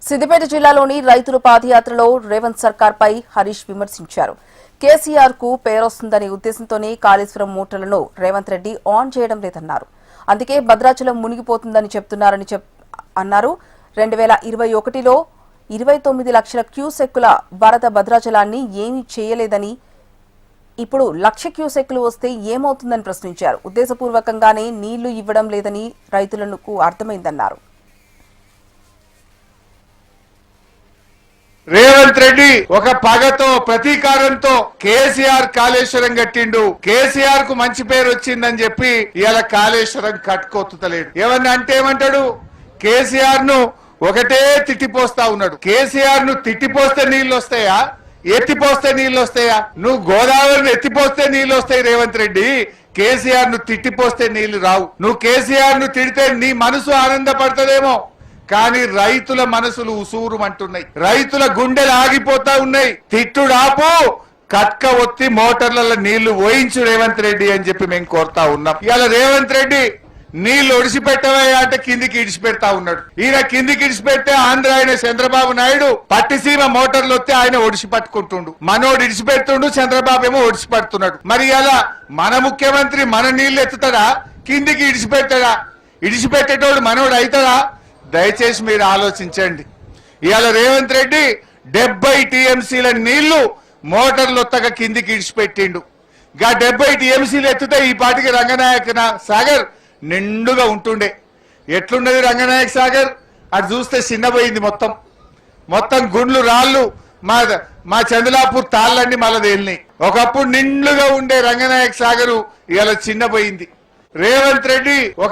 సిద్దిపేట జిల్లాలోని రైతుల పాదయాత్రలో రేవంత్ సర్కార్ పై హరీష్ విమర్శించారు. కేసీఆర్ కు పేరొస్తుందనే ఉద్దేశంతోనే కాళేశ్వరం మోటార్లను రేవంత్ రెడ్డి ఆన్ చేయడం లేదన్నారు. అందుకే భద్రాచలం మునిగిపోతుందని చెప్తున్నారని అన్నారు. 2021లో 29 లక్షల క్యూసెక్కుల వరద భద్రాచలాన్ని ఏమీ చేయలేదని, ఇప్పుడు 1,00,000 క్యూసెక్కులు వస్తే ఏమవుతుందని ప్రశ్నించారు. ఉద్దేశపూర్వకంగానే నీళ్లు ఇవ్వడం లేదని రైతులకు అర్థమైందన్నారు. రేవంత్ రెడ్డి ఒక పగతో ప్రతీకారంతో కేసీఆర్ కాళేశ్వరం కట్టిండు. కేసీఆర్ కు మంచి పేరు వచ్చిందని చెప్పి ఇవాళ కాళేశ్వరం కట్టుకోతుతలేడు. ఏమన్నా అంటే ఏమంటాడు? కేసీఆర్ ను ఒకటే తిట్టిపోస్తా ఉన్నాడు. కేసీఆర్ ను తిట్టిపోస్తే నీళ్లు వస్తాయా? ఎత్తిపోస్తే నీళ్లు వస్తాయా? నువ్వు గోదావరిని ఎత్తిపోస్తే నీళ్లు వస్తాయి రేవంత్ రెడ్డి. కేసీఆర్ ను తిట్టిపోస్తే నీళ్లు రావు. నువ్వు కేసీఆర్ ను తిడితే నీ మనసు ఆనందపడతదేమో, కానీ రైతుల మనసులు ఉసూరుమంటున్నాయి. రైతుల గుండెలు ఆగిపోతా ఉన్నాయి. తిట్టుడాపు, కట్క ఒత్తి మోటార్లలో నీళ్లు పోయించు రేవంత్ రెడ్డి అని చెప్పి మేము కోరుతా ఉన్నాం. ఇవాళ రేవంత్ రెడ్డి నీళ్లు ఒడిసిపెట్టవే అంటే కిందికి ఇడిచిపెడతా ఉన్నాడు. ఈయన కిందికి ఇడిచిపెడితే ఆంధ్ర ఆయన చంద్రబాబు నాయుడు పట్టిసీమ మోటార్లు వస్తే ఆయన ఒడిసి పట్టుకుంటుండు. మనోడు ఇడిచిపెడుతుండు, చంద్రబాబు ఏమో ఒడిసి పడుతున్నాడు. మరి ఇలా మన ముఖ్యమంత్రి మన నీళ్లు ఎత్తుతాడా? కిందికి ఇడిచిపెట్టాడా? ఇడిచిపెట్టేటోడు మనోడు అవుతాడా? దయచేసి మీరు ఆలోచించండి. ఇవాళ రేవంత్ రెడ్డి 70 టీఎంసీల నీళ్లు మోటార్లు ఒత్తగా కిందికి ఇడిచిపెట్టిండు. గా 70 టీఎంసీలు ఎత్తుతే ఈ పాటికి రంగనాయక సాగర్ నిండుగా ఉంటుండే. ఎట్లున్నది రంగనాయక సాగర్? అది చూస్తే చిన్నపోయింది. మొత్తం గుండ్లు రాళ్ళు మా చంద్రలాపూర్ తాళ్ళన్నీ మళ్ళీ తేలినాయి. ఒకప్పుడు నిండుగా ఉండే రంగనాయక సాగరు ఇవాళ చిన్నపోయింది. రేవంత్ రెడ్డి ఒక